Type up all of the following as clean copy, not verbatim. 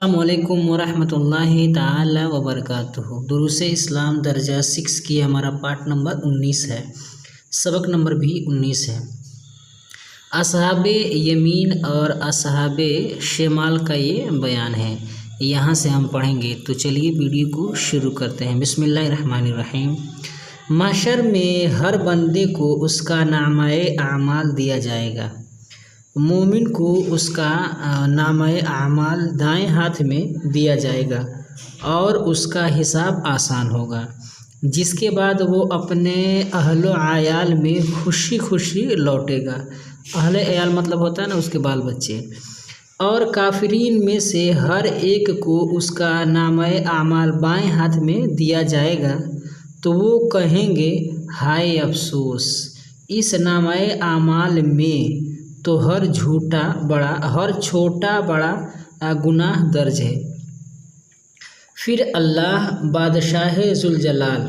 अस्सलामुअलैकुम वरहमतुल्लाहि ताला वबरकातुहू। दुरूसे इस्लाम दर्जा 6 की हमारा पार्ट नंबर 19 है, सबक नंबर भी 19 है। असहाबे यमीन और असहाबे शिमाल का ये बयान है, यहाँ से हम पढ़ेंगे। तो चलिए वीडियो को शुरू करते हैं। बिस्मिल्लाहिर्रहमानिर्रहीम। महशर में हर बंदे को उसका नामाए आमाल दिया जाएगा। मोमिन को उसका नामाए आमाल दाएं हाथ में दिया जाएगा और उसका हिसाब आसान होगा, जिसके बाद वो अपने अहलो आयाल में खुशी खुशी लौटेगा। अहले आयाल मतलब होता है ना उसके बाल बच्चे। और काफिरीन में से हर एक को उसका नामाए आमाल बाएं हाथ में दिया जाएगा, तो वो कहेंगे हाय अफसोस, इस नामाए आमाल में तो हर छोटा बड़ा गुनाह दर्ज है। फिर अल्लाह बादशाह जुल जलाल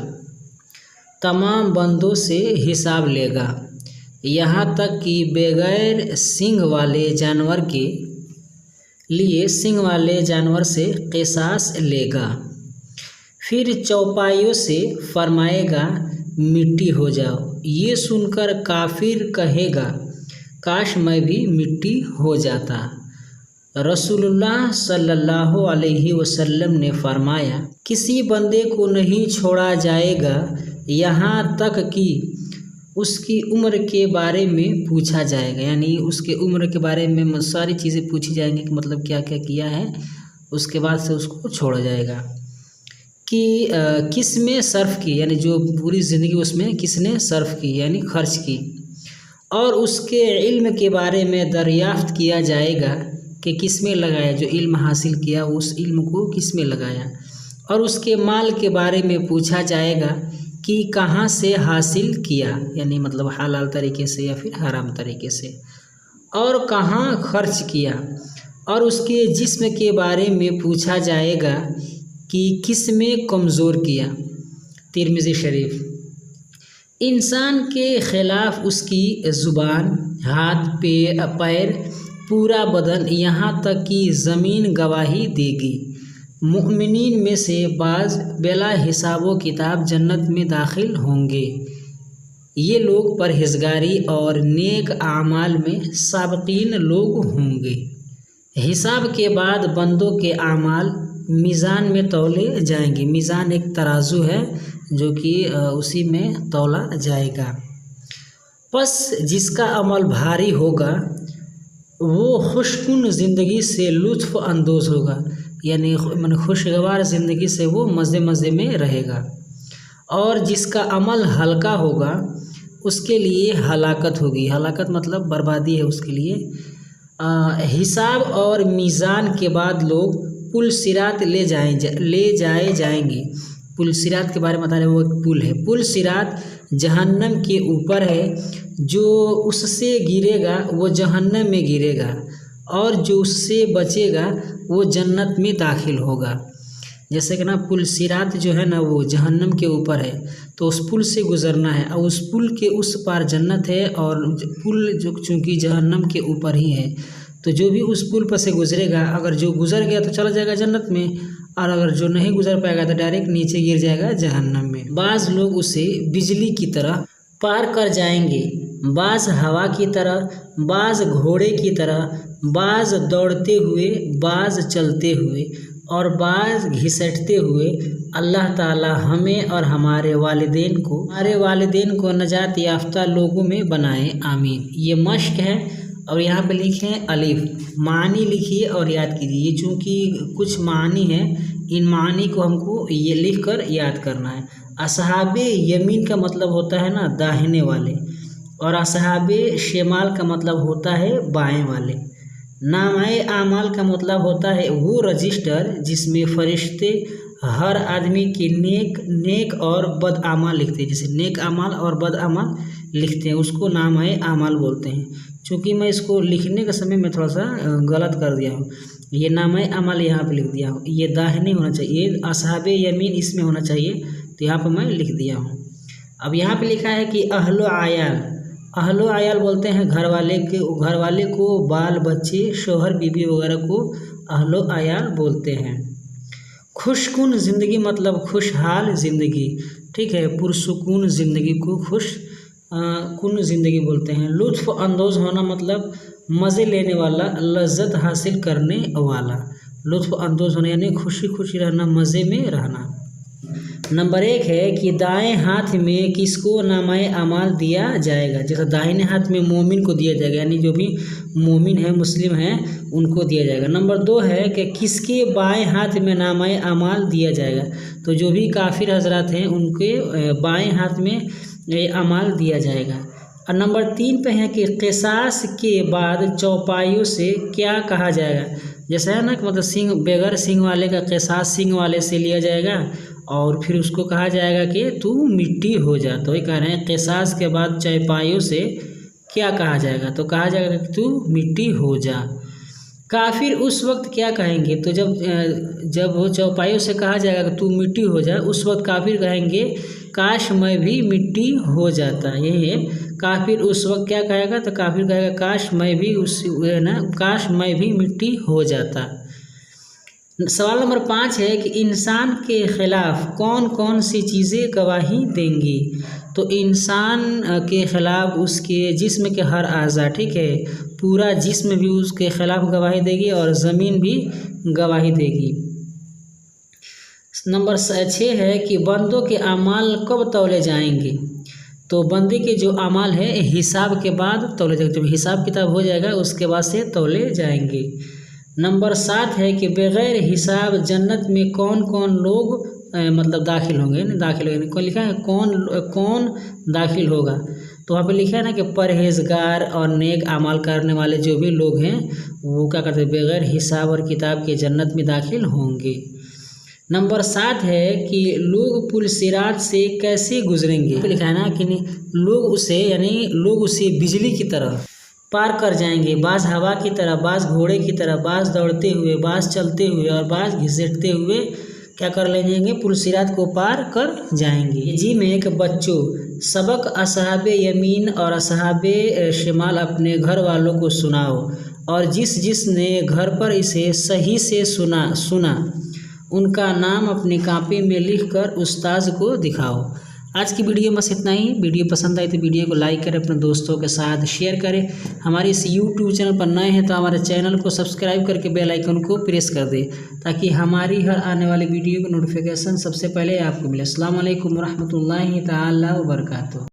तमाम बंदों से हिसाब लेगा, यहाँ तक कि बगैर सींग वाले जानवर के लिए सींग वाले जानवर से क़िसास लेगा। फिर चौपाइयों से फरमाएगा मिट्टी हो जाओ। ये सुनकर काफिर कहेगा काश मैं भी मिट्टी हो जाता। रसूलुल्लाह सल्लल्लाहु अलैहि वसल्लम ने फरमाया, किसी बंदे को नहीं छोड़ा जाएगा यहाँ तक कि उसकी उम्र के बारे में पूछा जाएगा। यानी उसके उम्र के बारे में सारी चीज़ें पूछी जाएंगी कि मतलब क्या क्या किया है, उसके बाद से उसको छोड़ा जाएगा कि किस में सर्फ की, यानी जो पूरी ज़िंदगी उसमें किसने सर्फ की यानी खर्च की। और उसके इल्म के बारे में दरियाफ्त किया जाएगा कि किस में लगाया, जो इल्म हासिल किया उस इल्म को किस में लगाया। और उसके माल के बारे में पूछा जाएगा कि कहाँ से हासिल किया, यानी मतलब हलाल तरीके से या फिर हराम तरीके से, और कहाँ खर्च किया। और उसके जिस्म के बारे में पूछा जाएगा कि किस में कमज़ोर किया। तिरमिज़ी शरीफ। इंसान के ख़िलाफ़ उसकी ज़ुबान, हाथ पैर, पूरा बदन, यहाँ तक कि ज़मीन गवाही देगी। मुमिनीन में से बाज़ बिला हिसाबो किताब जन्नत में दाखिल होंगे। ये लोग परहेज़गारी और नेक आमाल में साबिक़ीन लोग होंगे। हिसाब के बाद बंदों के आमाल मीज़ान में तौले जाएंगे। मीज़ान एक तराजू है जो कि उसी में तौला जाएगा। बस जिसका अमल भारी होगा वो खुशकुन ज़िंदगी से लुत्फ़ अंदोज़ होगा, यानी खुशगवार ज़िंदगी से वो मज़े में रहेगा। और जिसका अमल हल्का होगा उसके लिए हलाकत होगी। हलाकत मतलब बर्बादी है उसके लिए। हिसाब और मीज़ान के बाद लोग पुल सिरात ले जाए जाएंगे। पुल सिरात के बारे में बता रहे हैं, वो एक पुल है। पुल सिरात जहन्नम के ऊपर है, जो उससे गिरेगा वो जहन्नम में गिरेगा, और जो उससे बचेगा वो जन्नत में दाखिल होगा। जैसे कि ना पुल सिरात जो है ना वो जहन्नम के ऊपर है, तो उस पुल से गुज़रना है, और उस पुल के उस पार जन्नत है, और पुल जो चूँकि जहन्नम के ऊपर ही है, तो जो भी उस पुल पर से गुज़रेगा, अगर जो गुज़र गया तो चला जाएगा जन्नत में, और अगर जो नहीं गुज़र पाएगा तो डायरेक्ट नीचे गिर जाएगा जहन्नम में। बाज़ लोग उसे बिजली की तरह पार कर जाएंगे, बाज़ हवा की तरह, बाज़ घोड़े की तरह, बाज़ दौड़ते हुए, बाज़ चलते हुए, और बाज़ घिसटते हुए। अल्लाह ताला हमें और हमारे वालिदैन को नजात याफ्ता लोगों में बनाए, आमीन। ये मश्क है, और यहाँ पे लिखें अलिफ, मानी लिखिए और याद कीजिए। ये चूँकि कुछ मानी है, इन मानी को हमको ये लिख कर याद करना है। असहाबे यमीन का मतलब होता है ना दाहिने वाले, और असहाबे शिमाल का मतलब होता है बाएं वाले। नामाए आमाल का मतलब होता है वो रजिस्टर जिसमें फरिश्ते हर आदमी के नेक और बद आमाल लिखते हैं। जैसे नेक आमाल और बद आमाल लिखते हैं, उसको नामाए आमाल बोलते हैं। चूँकि मैं इसको लिखने के समय में थोड़ा सा गलत कर दिया हूँ, ये नामाए आमाल यहाँ पे लिख दिया हूँ, ये दाहिने होना चाहिए, ये असहाबे यमीन इसमें होना चाहिए, तो यहाँ पर मैं लिख दिया हूँ। अब यहाँ पे लिखा है कि अहलो आयाल बोलते हैं घर वाले को, बाल बच्चे, शोहर बीबी वगैरह को अहलो अयाल बोलते हैं। खुशकुन ज़िंदगी मतलब खुशहाल ज़िंदगी, ठीक है। पुरसुकून ज़िंदगी को कुन ज़िंदगी बोलते हैं। लुत्फ़ अंदोज़ होना मतलब मज़े लेने वाला, लज्जत हासिल करने वाला। लुत्फ़ अंदोज़ होना यानी खुशी खुशी रहना, मज़े में रहना। नंबर 1 है कि दाएं हाथ में किसको नामाए अमाल दिया जाएगा। जैसे दाहिने हाथ में मोमिन को दिया जाएगा, यानी जो भी मोमिन है, मुस्लिम है, उनको दिया जाएगा। नंबर 2 है कि किसके बाएं हाथ में नामाए अमाल दिया जाएगा। तो जो भी काफिर हजरात हैं उनके बाएं हाथ में अमाल दिया जाएगा। और नंबर 3 पे है कि क़िसास के बाद चौपाइयों से क्या कहा जाएगा। जैसा है ना कि मतलब सिंह, बगैर सिंह वाले का क़िसास सिंह वाले से लिया जाएगा और फिर उसको कहा जाएगा कि तू मिट्टी हो जा। तो ये कह रहे हैं क़िसास के बाद चौपाइयों से क्या कहा जाएगा, तो कहा जाएगा कि तू मिट्टी हो जा। काफिर उस वक्त क्या कहेंगे, तो जब वो चौपाइयों से कहा जाएगा कि तू मिट्टी हो जा, उस वक्त काफिर कहेंगे काश मैं भी मिट्टी हो जाता। यही है, काफिर उस वक्त क्या कहेगा, तो काफिर कहेगा काश मैं भी काश मैं भी मिट्टी हो जाता। सवाल नंबर 5 है कि इंसान के खिलाफ कौन कौन सी चीज़ें गवाही देंगी। तो इंसान के खिलाफ उसके जिस्म के हर आज़ा, ठीक है, पूरा जिस्म भी उसके खिलाफ गवाही देगी और ज़मीन भी गवाही देगी। नंबर 6 है कि बंदों के अमाल कब तौले जाएंगे। तो बंदे के जो अमाल है हिसाब के बाद तौले जाएंगे, जब हिसाब किताब हो जाएगा उसके बाद से तौले जाएंगे। नंबर 7 है कि बग़ैर हिसाब जन्नत में कौन कौन लोग मतलब दाखिल होंगे, कौन लिखा है, कौन दाखिल होगा। तो वहाँ पे लिखा है ना कि परहेजगार और नेक अमाल करने वाले जो भी लोग हैं वो क्या करते हैं, बग़ैर हिसाब और किताब के जन्नत में दाखिल होंगे। नंबर 7 है कि लोग पुल सिरात से कैसे गुजरेंगे। तो लिखा है ना कि लोग उसे बिजली की तरह पार कर जाएंगे, बाज़ हवा की तरह, बाज़ घोड़े की तरह, बाज़ दौड़ते हुए, बाज़ चलते हुए और बाज़ घिसटते हुए क्या कर ले जाएंगे, पुलसिरात को पार कर जाएंगे। जी में एक बच्चों, सबक असहाबे यमीन और असहाबे शिमाल अपने घर वालों को सुनाओ और जिसने घर पर इसे सही से सुना उनका नाम अपनी कॉपी में लिखकर उस्ताद को दिखाओ। आज की वीडियो बस इतना ही। वीडियो पसंद आई तो वीडियो को लाइक करें, अपने दोस्तों के साथ शेयर करें। हमारे इस यूट्यूब चैनल पर नए हैं तो हमारे चैनल को सब्सक्राइब करके बेल आइकन को प्रेस कर दें ताकि हमारी हर आने वाली वीडियो की नोटिफिकेशन सबसे पहले आपको मिले। अस्सलाम वालेकुम रहमतुल्लाहि ताला व बरकातुहू।